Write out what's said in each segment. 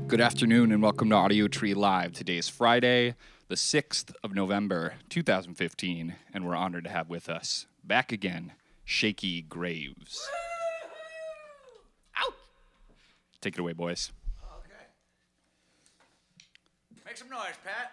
Good afternoon and welcome to Audiotree Live. Today is Friday, the 6th of November, 2015, and we're honored to have with us, back again, Shakey Graves. Out! Take it away, boys. Okay. Make some noise, Pat.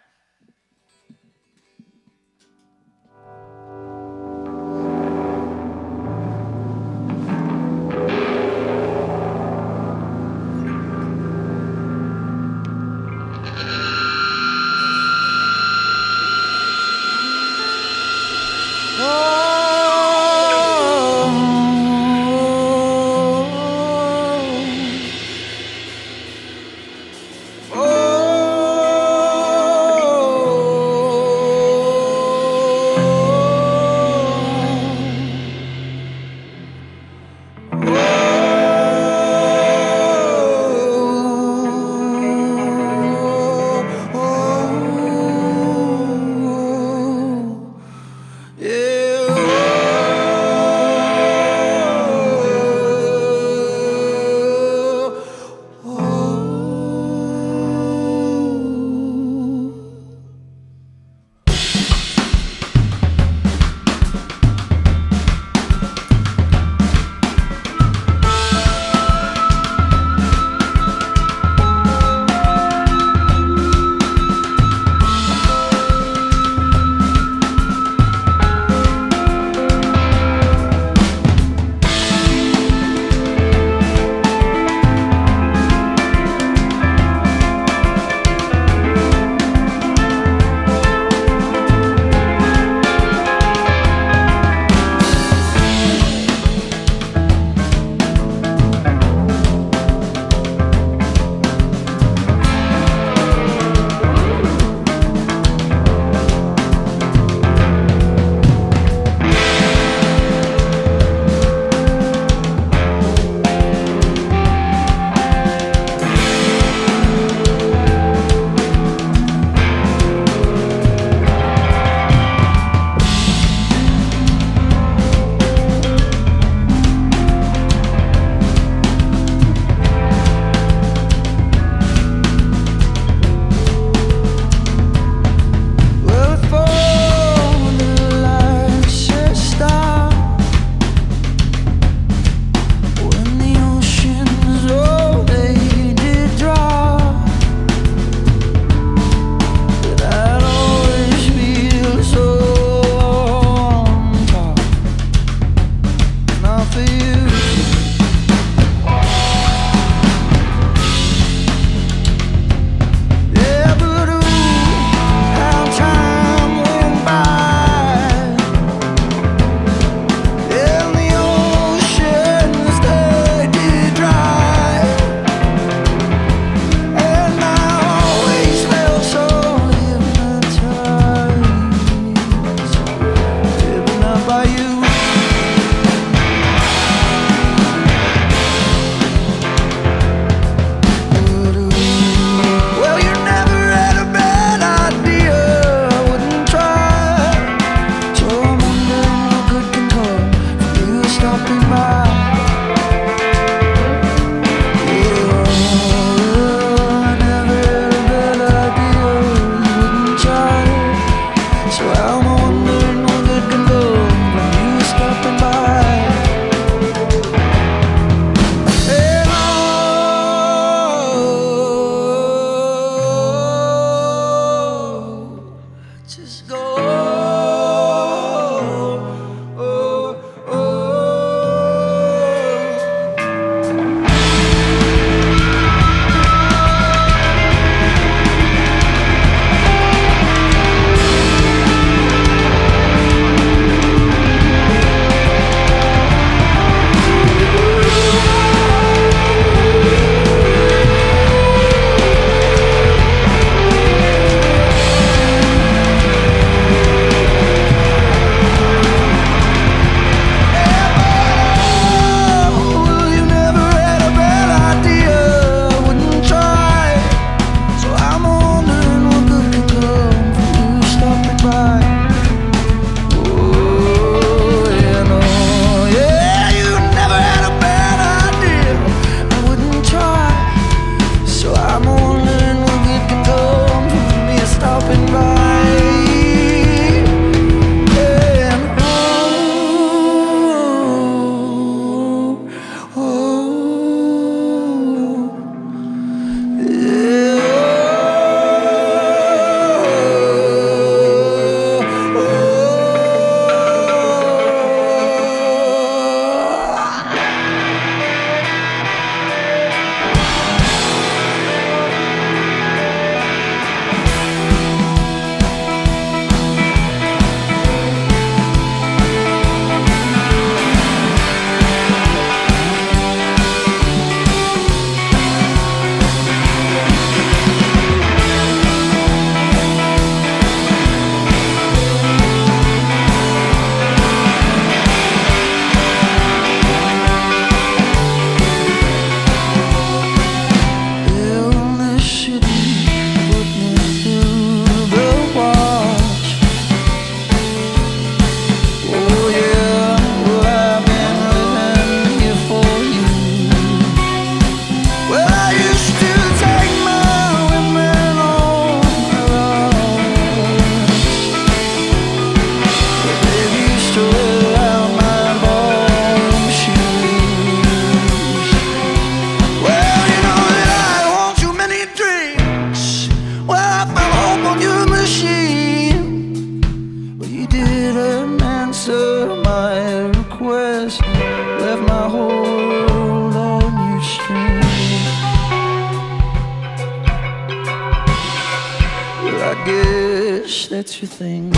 guess that's your thing.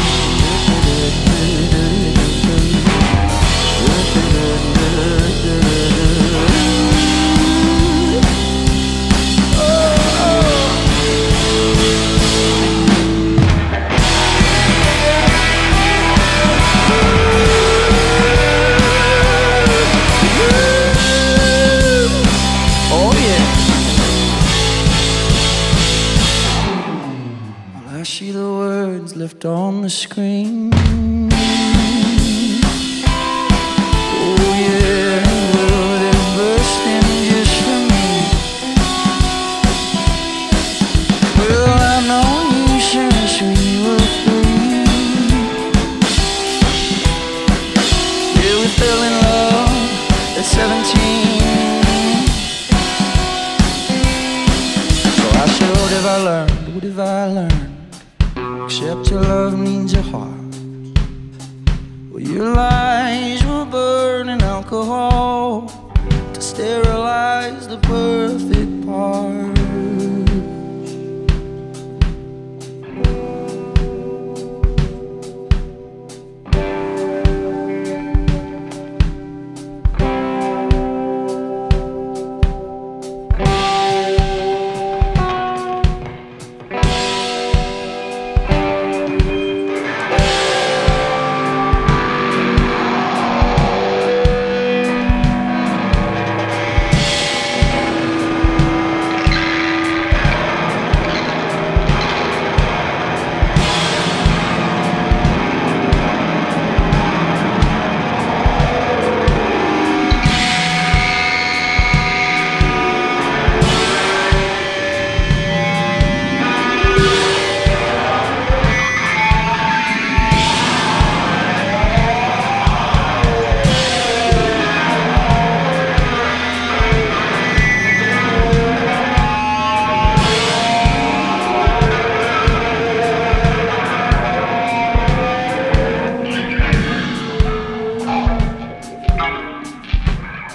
Oh yeah. Well, I see the words left on the screen. Oh yeah, well, they're bursting just for me. Well, I know you since we were free. Yeah, we fell in love at 17. So I said, what have I learned? What have I learned? Except your love needs a heart. Well, your lies will burn in alcohol to sterilize the perfect parts.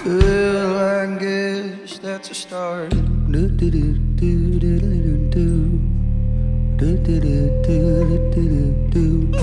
Well, I guess that's a start. Do do do do do do do do do do do do do.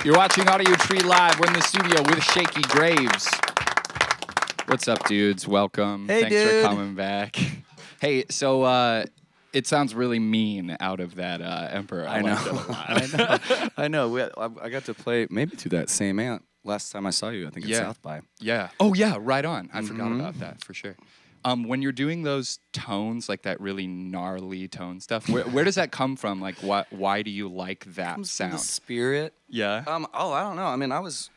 You're watching Audiotree Live. We're in the studio with Shakey Graves. What's up, dudes? Welcome. Hey, Thanks dude. for coming back. Hey, so it sounds really mean out of that Emperor. I know. liked it a lot. I know. I got to play maybe to that same amp last time I saw you. I think at South by. Yeah. Oh, yeah, right on. I forgot about that, for sure. When you're doing those tones, like that really gnarly tone stuff, where does that come from? Like, why do you like that Comes from sound? the spirit. Yeah. Oh, I don't know. I mean, I was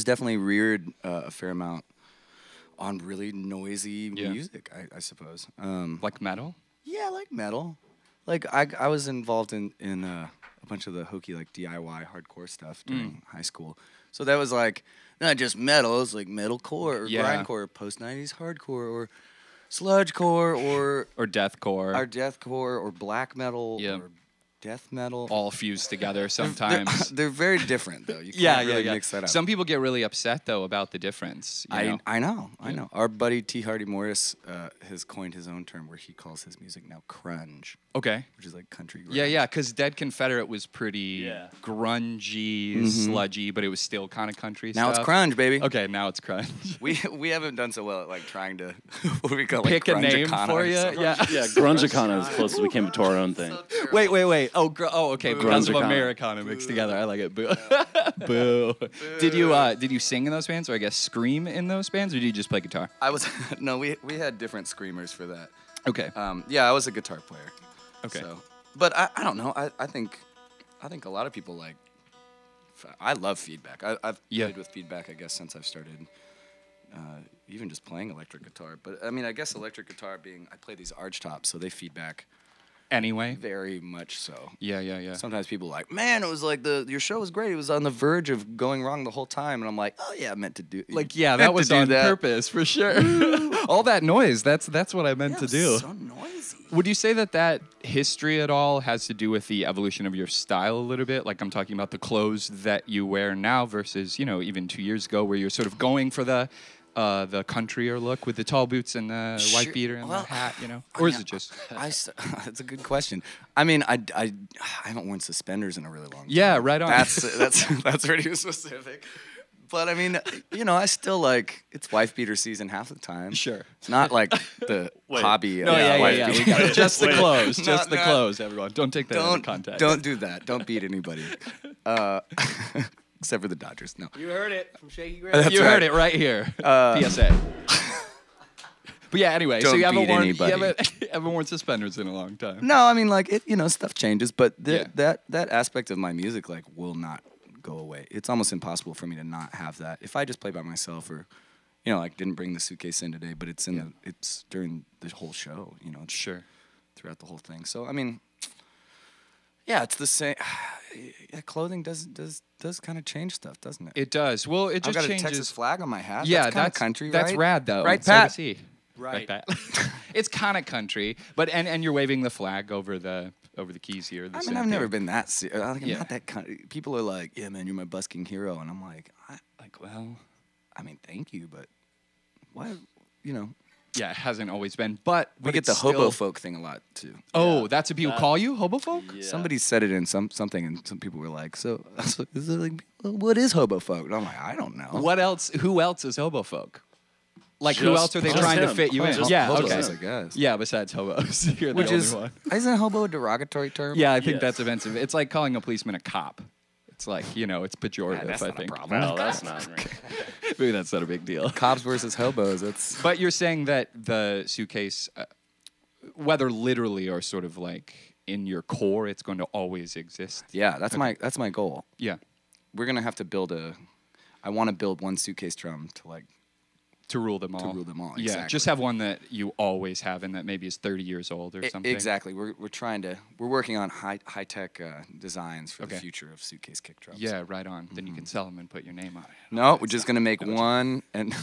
definitely reared a fair amount on really noisy music, I suppose. Like metal? Yeah, like metal. Like I was involved in a bunch of the hokey like DIY hardcore stuff during high school. So that was like not just metal, it was like metalcore or grindcore, or post-90s hardcore, or sludgecore, or deathcore. or deathcore, or black metal, or death metal. all fused together sometimes. They're very different, though. You can't really mix that up. Some people get really upset, though, about the difference. You know? I know. Our buddy T. Hardy Morris has coined his own term where he calls his music now crunge. Okay. Which is like country grunge. Yeah, because Dead Confederate was pretty grungy, sludgy, but it was still kind of country now stuff. It's crunge, baby. Okay, now it's crunge. We haven't done so well at like trying to what do we call pick a name for you. Yeah, grunge-icana is close as we came to our own thing. Wait. Oh, okay. Because of Americana mixed together, I like it. Boo. Boo. Did you sing in those bands, or I guess scream in those bands, or did you just play guitar? No. We had different screamers for that. Okay. I was a guitar player. Okay. So, but I don't know. I think a lot of people like. I love feedback. I've played with feedback, I guess, since I've started. Even just playing electric guitar. But I mean, I guess electric guitar I play these arch tops, so they feedback. Anyway. Very much so. Yeah. Sometimes people are like, man, it was like your show was great. It was on the verge of going wrong the whole time. And I'm like, oh, yeah, I meant to do like, yeah, that was on purpose, for sure. All that noise, that's what I meant to do. So noisy. Would you say that history at all has to do with the evolution of your style a little bit? Like I'm talking about the clothes that you wear now versus, even 2 years ago where you're sort of going for the countryr look with the tall boots and the white beater and the hat, Or is it just? That's a good question. I mean, I haven't worn suspenders in a really long time. Yeah, right on. That's pretty specific. But I mean, I still like it's wife beater season half the time. Sure. It's not like the hobby. No, yeah. We got it. Just the clothes. Just the clothes, everyone. Don't take that into context. Don't do that. Don't beat anybody. Except for the Dodgers. No. You heard it from Shakey Graves. You heard it right here. PSA. But yeah, anyway, so you haven't worn suspenders in a long time. No, I mean, like, stuff changes, but that aspect of my music, like, will not go away. It's almost impossible for me to not have that. If I just play by myself or, like, didn't bring the suitcase in today, but it's it's during the whole show, It's sure. Throughout the whole thing. So, I mean, yeah, it's the same. Yeah, clothing does kind of change stuff, doesn't it? It does. Well, it just changes. I've got a Texas flag on my hat. Yeah, that's kind of country, that's right? rad, though. Right, so Pat? Right, Pat. It's kind of country, but and you're waving the flag over the keys here. I mean, I've never been that serious. I'm not that kind of, people are like, yeah, man, you're my busking hero, and I'm like, well, I mean, thank you, but why, Yeah, it hasn't always been, but we get the hobo folk thing a lot too. Oh, that's what people call you, hobo folk? Yeah. Somebody said it in something, and some people were like, "So, is it like, what is hobo folk?" And I'm like, I don't know. What else? Who else is hobo folk? Like, who else are they trying to fit you in? Yeah, hobos, I guess. Yeah, besides hobos, you're Which the only one. Isn't hobo a derogatory term? Yeah, I think that's offensive. It's like calling a policeman a cop. It's like, it's pejorative, that's I not think. a problem. No, that's not right. Maybe that's not a big deal. Cops versus hobos. That's. But you're saying that the suitcase, whether literally or sort of like in your core, it's going to always exist. Yeah, that's my goal. Yeah, we're gonna have to build I want to build one suitcase drum to rule them all. To rule them all. Yeah, exactly. just have one that you always have and that maybe is 30 years old or something. Exactly. We're working on high tech designs for the future of suitcase kick drums. Yeah, right on. Then you can sell them and put your name on it. No, we're just gonna make one and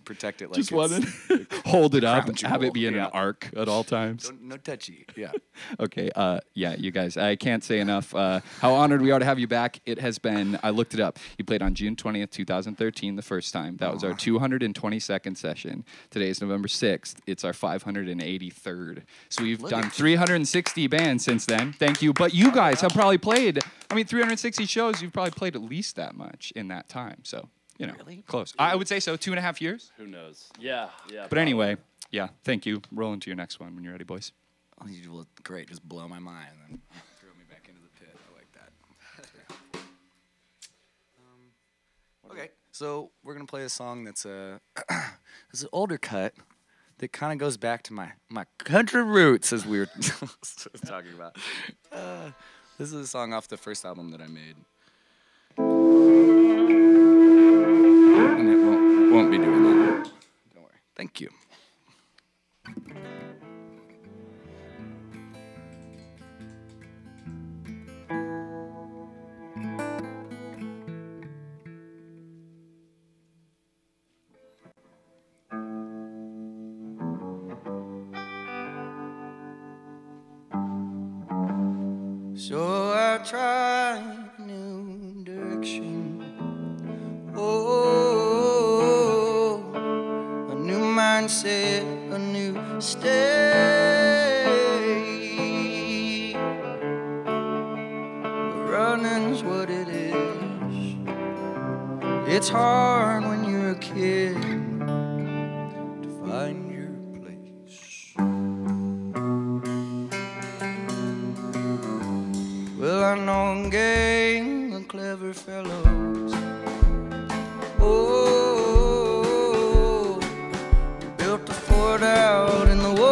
protect it like just it's one. Hold it up. jewel. Have it be in an arc at all times. No touchy. Yeah. Okay. Yeah, you guys. I can't say enough how honored we are to have you back. It has been. I looked it up. You played on June 20th, 2013, the first time. That was our 222nd session. Today is November 6th. It's our 583rd. So we've done 360 bands since then. Thank you. But you guys have probably played. 360 shows. You've probably played at least that much in that time. So. Really? Close. I would say so. 2.5 years. Who knows? Yeah. But anyway, yeah. Thank you. Roll into your next one when you're ready, boys. Oh, you will great. Just blow my mind and then throw me back into the pit. I like that. Okay, so we're gonna play a song that's it's an older cut that kind of goes back to my country roots, as we were talking about. This is a song off the first album that I made. And it won't be doing that. Don't worry. Thank you. I try a new direction. Oh, a new mindset, a new state. Running's what it is. It's hard when you're a kid to find your place. Well, I know a gang of clever fellows. Oh, built a fort out in the woods.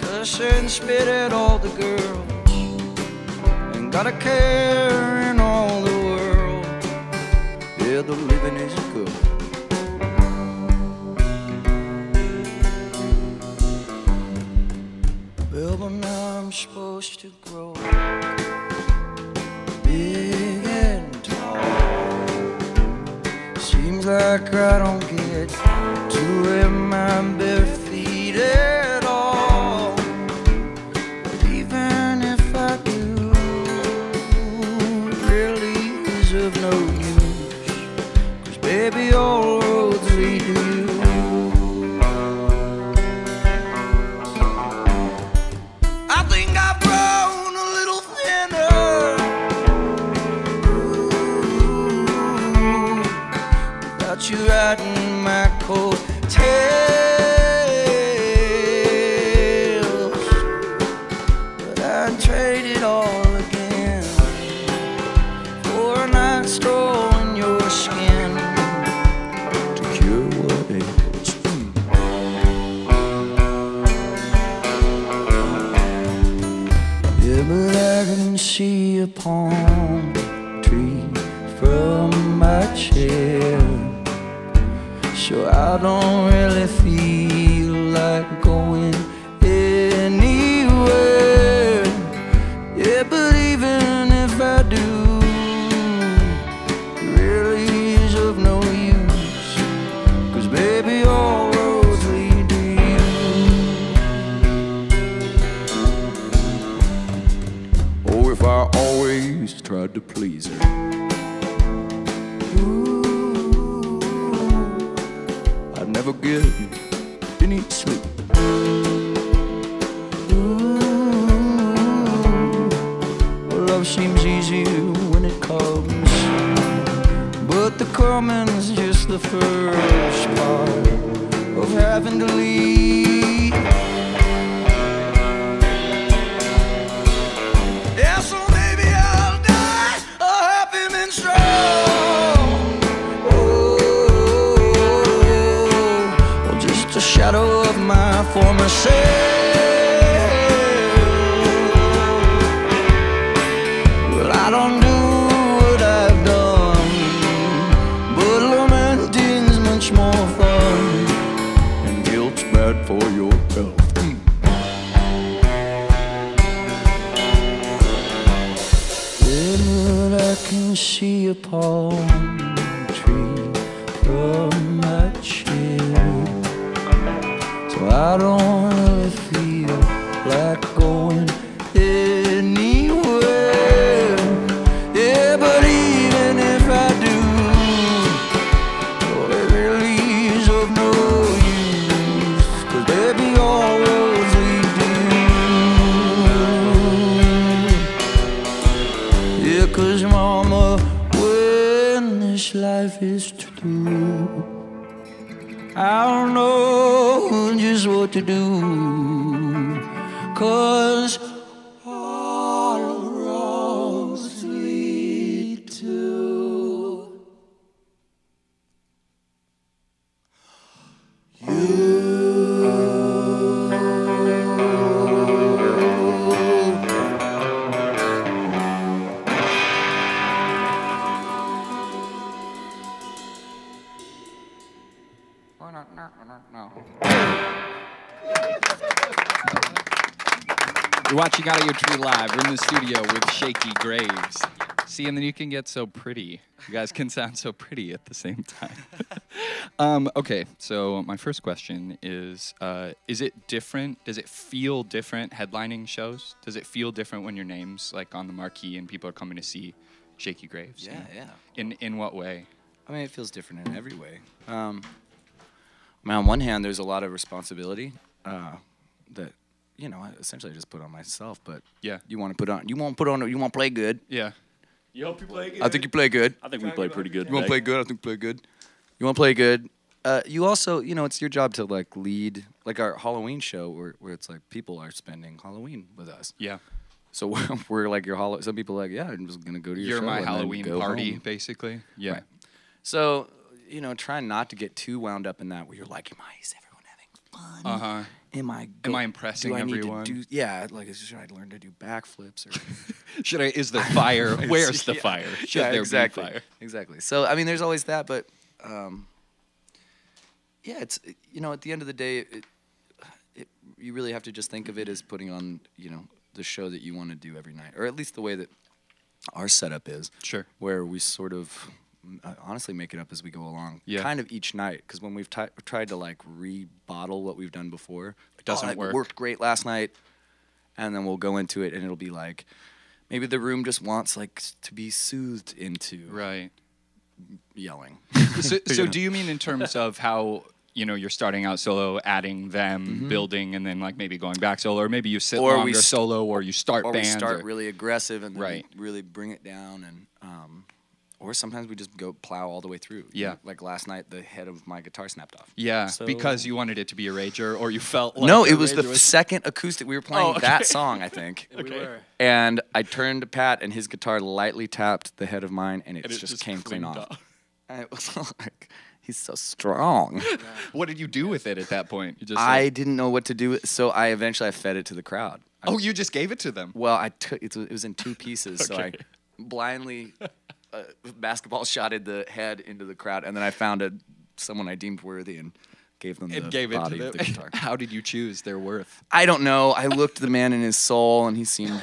Cuss and spit at all the girls. Got a care in all the world. Yeah, the living is good. Well, but now I'm supposed to grow big and tall. Seems like I don't get to wear my bare feet at all. But even if I do, of no use, 'cause baby, all roads lead to you. I think I've grown a little thinner. Ooh, without you riding my coattails, but I'd trade it all again for a night stroll in your skin to cure what ails. Yeah, but I can see a palm tree from my chair, so I don't really feel like going anywhere. Yeah, but even if I do, baby, all roads lead to you. Oh, if I always tried to please her. Ooh, I'd never get any sleep. Ooh, well, love seems easy when it comes, but the coming's just the first part of having to leave. Yeah, so maybe I'll die a happy man strong. Oh, just a shadow of my former self. Well, I don't do what I've done, but lamenting's much more fun, and guilt's bad for your health. Yeah, but I can see a palm tree from my chair, so I don't really feel like going anywhere. Yeah, but even if I do, oh, it really is of no use, 'cause baby, all roads lead to you. Yeah, 'cause mama, when this life is through, I don't know just what to do, 'cause all roads lead to you. No. You're watching Audiotree Live. We're in the studio with Shakey Graves. See, and then you can get so pretty. You guys can sound so pretty at the same time. Okay, so my first question is it different? Does it feel different headlining shows? Does it feel different when your name's like on the marquee and people are coming to see Shakey Graves? Yeah, yeah. In what way? I mean, it feels different in every way. I mean, on one hand, there's a lot of responsibility that, you know, I essentially just put on myself. But yeah, you want to play good. Yeah. You hope you play good. I think you play good. I think we play pretty good. You want to play good? I think play good. You want to play good. You also, you know, it's your job to like lead, like our Halloween show where it's like people are spending Halloween with us. Yeah. So we're like your some people are like, yeah, I'm just gonna go to your show. You're my and Halloween then go party, home. basically. Yeah. Right. So, you know, try not to get too wound up in that where you're like, is everyone having fun? Uh-huh. Am I impressing do I everyone? Need to yeah, like should I learn to do backflips or Is there fire? Where's the fire? Should there exactly. be fire? Exactly. So I mean there's always that, but yeah, it's, you know, at the end of the day you really have to just think of it as putting on, you know, the show that you want to do every night, or at least the way that our setup is. Sure. Where we sort of honestly make it up as we go along, kind of each night. Because when we've tried to like rebottle what we've done before, it doesn't work. It worked great last night, and then we'll go into it, and it'll be like maybe the room just wants like to be soothed into yelling. So do you mean in terms of how, you know, you're starting out solo, adding them, building, and then like maybe going back solo, or maybe you sit longer solo, or you start bands, we start really aggressive and then right. we really bring it down, and or sometimes we just go plow all the way through. Yeah. Like last night, the head of my guitar snapped off. Yeah, so, because you wanted it to be a rager, or you felt like no, it was the second acoustic. We were playing okay. that song, I think. Okay. We were. And I turned to Pat, and his guitar lightly tapped the head of mine, and it just came clean off. And it was like, he's so strong. Yeah. What did you do with it at that point? You just I didn't know what to do. So I eventually fed it to the crowd. You just gave it to them? Well, I took it was in two pieces, so I blindly basketball shotted the head into the crowd, and then I found someone I deemed worthy and gave them the body of the guitar. How did you choose their worth? I don't know. I looked the man in his soul, and he seemed...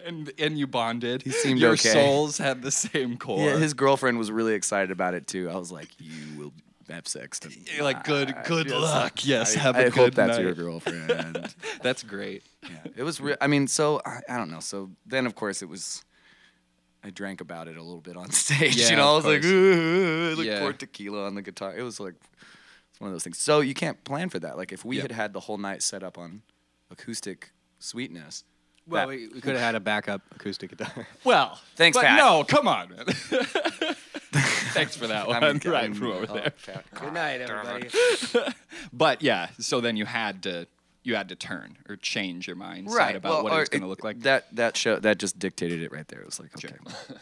and you bonded. He seemed Your okay. souls had the same core. Yeah, his girlfriend was really excited about it, too. I was like, you will have sex. You're like, good luck. Yes, have a I good hope that's night. your girlfriend. That's great. Yeah, it was I mean, so, I don't know. So then, of course, it was... I drank about it a little bit on stage. Yeah, you know, I was like poured tequila on the guitar. It was like, it's one of those things. So you can't plan for that. Like if we had the whole night set up on acoustic sweetness. Well, we could have had a backup acoustic guitar. Well, thanks, but Pat. No, come on, man. Thanks for that one. Right from over there. Pat. Good night, everybody. But yeah, so then you had to turn or change your mindset about what it was going to look like. That just dictated it right there. It was like, okay,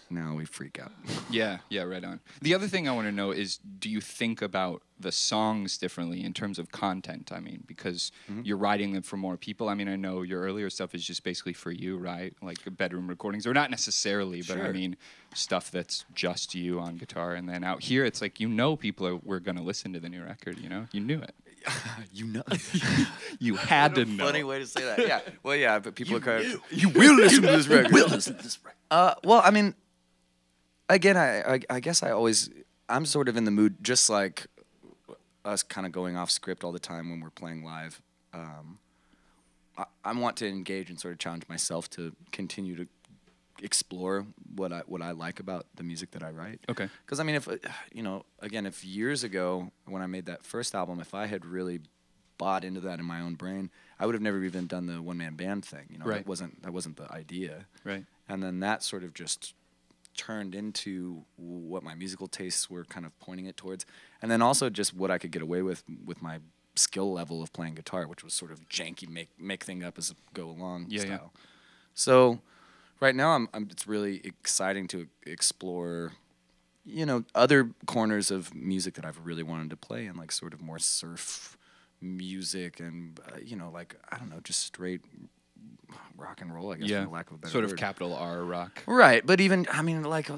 now we freak out. Yeah, right on. The other thing I want to know is, do you think about the songs differently in terms of content? I mean, because you're writing them for more people. I mean, I know your earlier stuff is just basically for you, right? Like bedroom recordings, or not necessarily, but I mean, stuff that's just you on guitar. And then out here, it's like, you know, were going to listen to the new record, you know? You knew it. You know, you had to know. Funny way to say that. Yeah. Well, yeah, but people are kind of. You will listen to this record. Will listen to this record. Well, I mean, again, I guess I'm sort of in the mood, just like us, kind of going off script all the time when we're playing live. I want to engage and sort of challenge myself to continue to explore what I like about the music that I write. Okay. Because I mean, if you know, again, if years ago when I made that first album, if I had really bought into that in my own brain, I would have never even done the one-man band thing. You know, right. that wasn't the idea. Right. And then that sort of just turned into what my musical tastes were kind of pointing it towards, and then also just what I could get away with my skill level of playing guitar, which was sort of janky, make thing up as a go along style. Yeah. So. Right now, it's really exciting to explore, you know, other corners of music that I've really wanted to play, and like sort of more surf music, and you know, like, I don't know, just straight rock and roll, I guess, for lack of a better sort word. of capital R rock. Right, but even, I mean, like,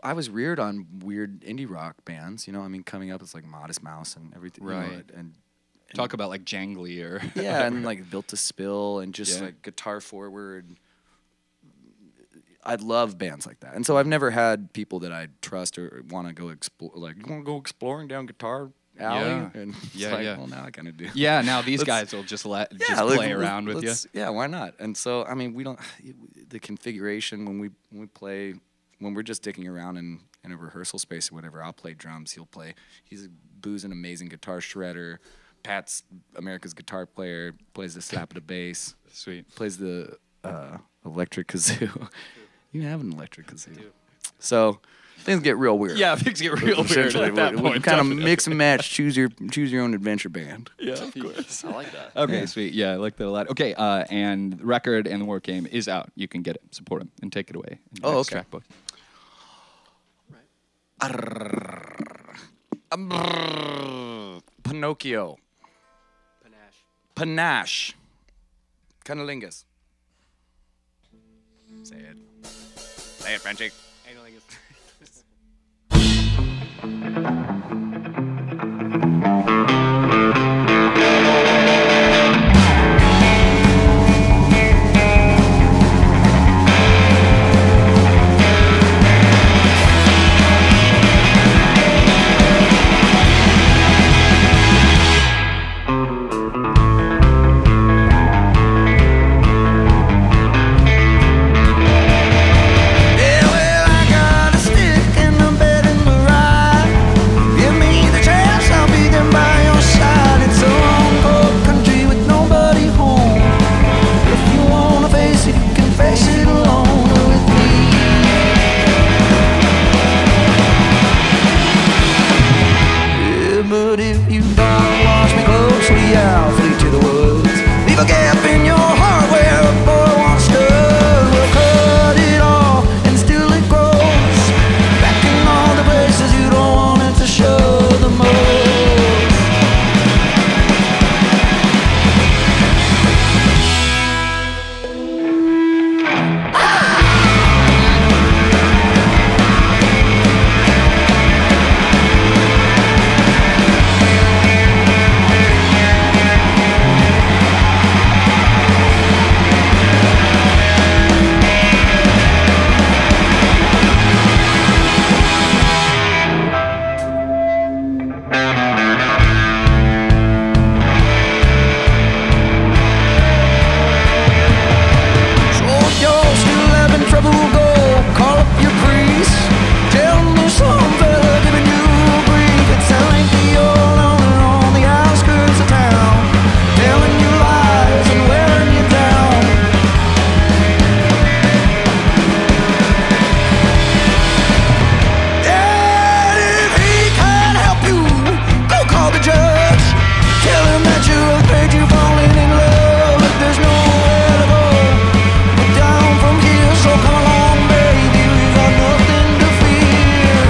I was reared on weird indie rock bands, you know, I mean, coming up, it's like Modest Mouse and everything. Right. You know, and talk about like jangly or yeah, and like Built to Spill, and just like guitar forward. I love bands like that, and so I've never had people that I trust or want to go explore. Like, you want to go exploring down Guitar Alley? Yeah. And it's Yeah, like, yeah. well, now I kind of do. Yeah, now these Let's- guys will just Yeah, play around with you. Yeah, why not? And so, I mean, we don't the configuration when we play when we're just dicking around in a rehearsal space or whatever. I'll play drums. He'll play. He's Boo's an amazing guitar shredder. Pat's America's guitar player. Plays the slap of the bass. Sweet. Plays the electric kazoo. You have an electric kazoo. So things get real weird. Yeah, things get real weird Essentially, at that we point. kind of definitely. mix and match. Choose your own adventure band. Yeah, of course. I like that. Okay, sweet. Yeah, I like that a lot. Okay, and the record and the work game is out. You can get it, support them, and take it away. in the Oh, next okay. Scrapbook. Pinocchio. Panache. Cunnilingus. Say it. Say it, Frenchie. Yeah, well, I got a stick and a bed in the ride. Give me the chance, I'll be there by your side. It's a long, cold country with nobody home. If you wanna face it, you can face it alone with me. Yeah, but if you don't watch me closely, I'll flee to the woods. Leave a gap in your heart where a boy once stood. We'll cut it off and still it grows. Back in all the places you don't want it to show the most. So if you're still having trouble, go call up your priest. Tell me some fella giving you grief. It sounds like you're alone on the outskirts of town, telling you lies and wearing you down. And if he can't help you, go call the judge. Tell him that you're afraid you're falling in love, but there's nowhere to go but down from here. So come along, baby, we got nothing to fear.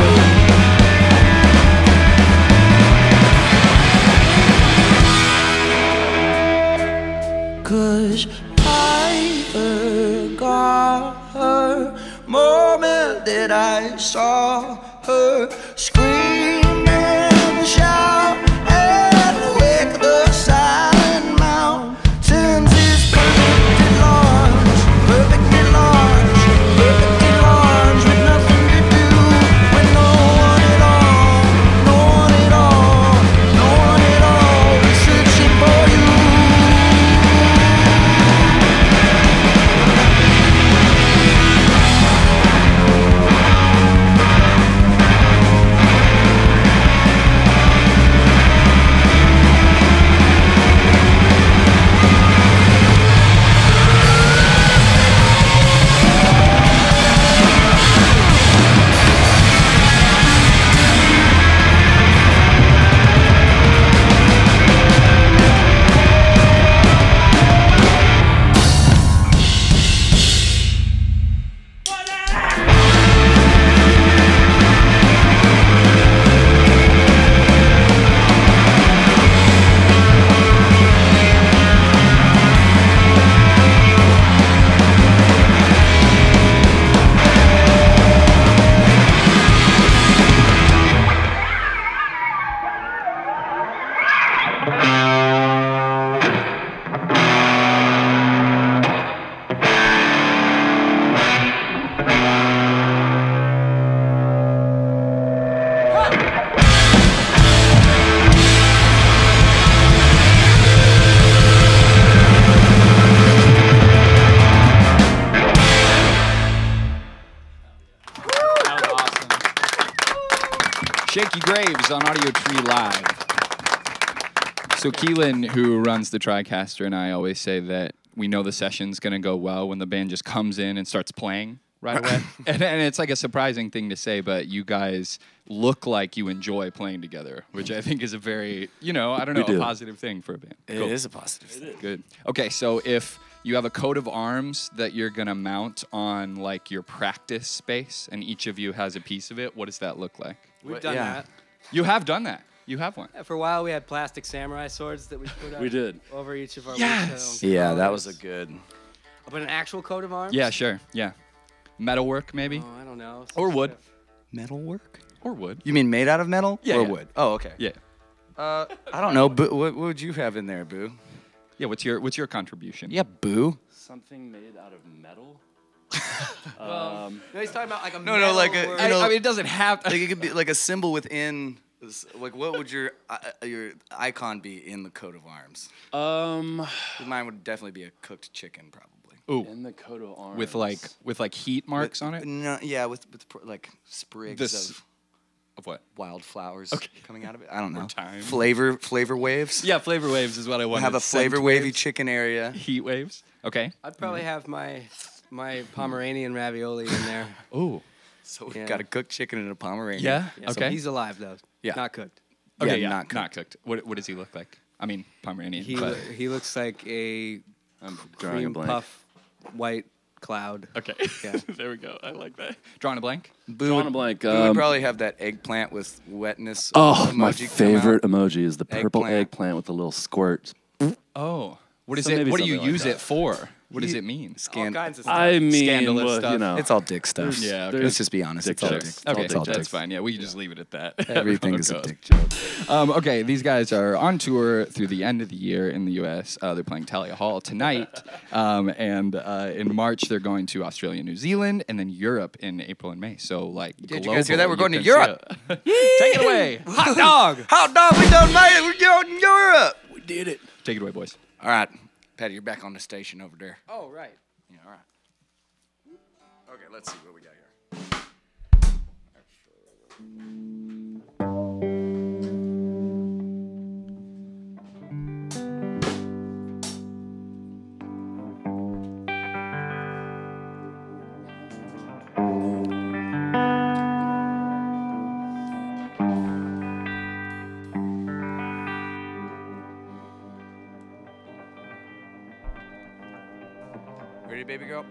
'Cause I forgot her moment that I saw her scream and shout and wake the silent mountains. It's perfectly large, perfectly large, perfectly large, with nothing to do with no one at all, no one at all, no one at all is searching for you. Shakey Graves on Audiotree Live. So Keelan, who runs the TriCaster, and I always say that we know the session's going to go well when the band just comes in and starts playing right away. and it's like a surprising thing to say, but you guys look like you enjoy playing together, which I think is a very, I don't know, a positive thing for a band. It is a positive thing. Good. Okay, so if you have a coat of arms that you're going to mount on, like, your practice space, and each of you has a piece of it, what does that look like? We've done that. You have done that. You have one. Yeah, for a while, we had plastic samurai swords that we put up We did. over each of our Yes! Yeah, that was a good. But an actual coat of arms? Yeah, sure. Yeah. Metalwork, maybe? Oh, I don't know. Or wood. Metalwork? Or wood. You mean made out of metal? Yeah, Or yeah. wood? Oh, okay. Yeah. I don't know. Boo, what would you have in there, Boo? Yeah, what's your contribution? Yeah, Boo. Something made out of metal? No, he's talking about like a No, metal like a- word. you know- I mean, it doesn't have... Like it could be like a symbol within. Like, what would your icon be in the coat of arms? Mine would definitely be a cooked chicken, probably. Ooh. In the coat of arms. With like heat marks on it? No, yeah, with like sprigs Of what? wildflowers coming out of it. I don't know. thyme. Flavor waves. Yeah, flavor waves is what I wanted. Have a Scent flavor wavy waves, chicken area. heat waves. Okay. I'd probably have my Pomeranian ravioli in there. Ooh. So we Yeah. got a cooked chicken and a Pomeranian. Yeah. Yeah, so Okay. he's alive though. Yeah. Not cooked. Okay. Yeah, Yeah. not cooked. What does he look like? I mean, Pomeranian. He but he looks like a I'm drawing a cream blank. puff white cloud. okay. Yeah. There we go. I like that. Drawing a blank. Boo Drawing would, a blank. Boo would probably have that eggplant with wetness. Oh, emoji my come favorite out. emoji is the purple Eggplant. eggplant with the little squirt. Oh. What is So it? maybe What do you something like use that. it for? What does it mean? All kinds of stuff. I mean, Scandalous well, stuff. you know, It's all dick stuff. Yeah, okay. Let's just be honest. It's all Dick dick. jokes. Okay, It's all that's dick. fine. Yeah, we can just leave it at that. Everything is a Okay. dick joke. Okay, these guys are on tour through the end of the year in the U.S. They're playing Talia Hall tonight, and in March they're going to Australia, New Zealand, and then Europe in April and May. So, like, Did you guys hear that? globally, We're going you to can Europe. see it. Take it away. Hot dog. Hot dog, we done made it. We're going to Europe. we did it. Take it away, boys. All right, Patty, you're back on the station over there. Oh right. Yeah, all right. Okay, let's see what we got here. Ready, baby girl?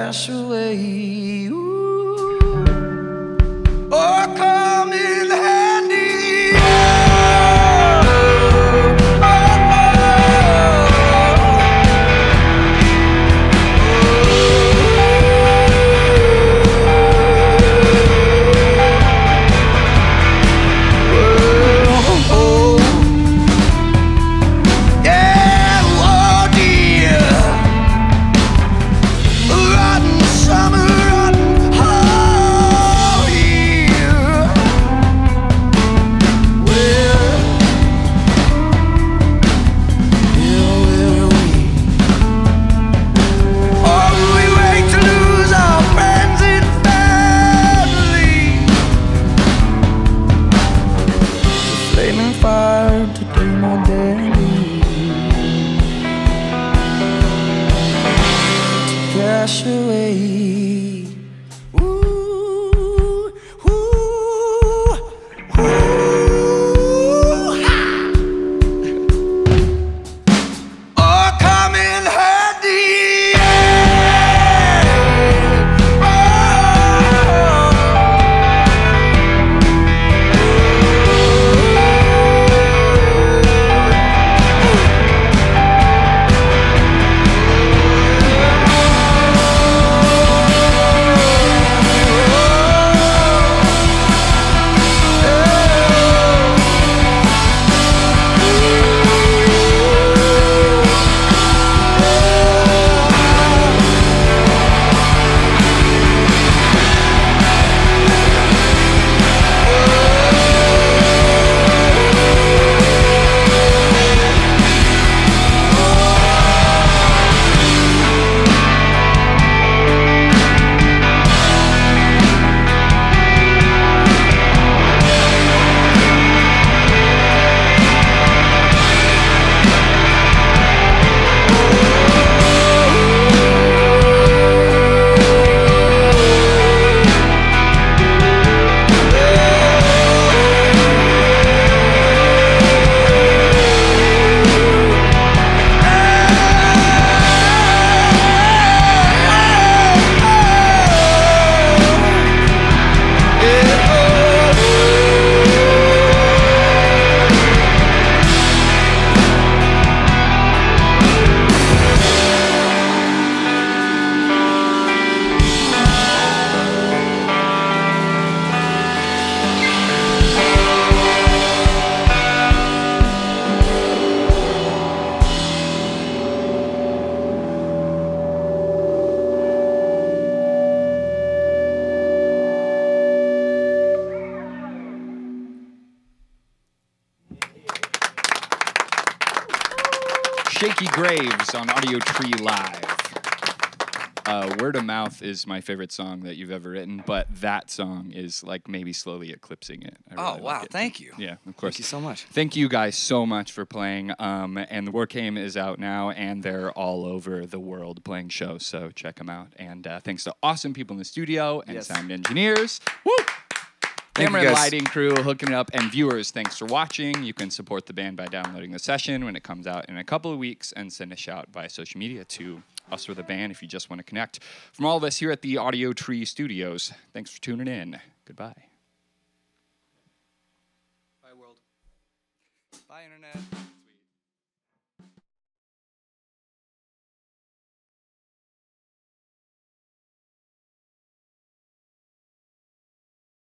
cash away. Ooh. Oh, come in handy. Oh, oh, cash away. Ooh, ooh, ooh, ha. Oh, come in handy. Shakey Graves on Audiotree Live. Word of Mouth is my favorite song that you've ever written, but that song is like maybe slowly eclipsing it. I really wow, like it. thank you. Yeah, of course. Thank you so much. Thank you guys so much for playing. And the War Came is out now, and they're all over the world playing shows, so check them out. And thanks to awesome people in the studio and Yes. sound engineers. Woo! Thank Camera you, and guys. lighting crew hooking it up, and viewers, thanks for watching. You can support the band by downloading the session when it comes out in a couple of weeks, and send a shout via social media to us or the band if you just want to connect. From all of us here at the Audiotree Studios, thanks for tuning in. Goodbye. Bye, world. Bye, Internet.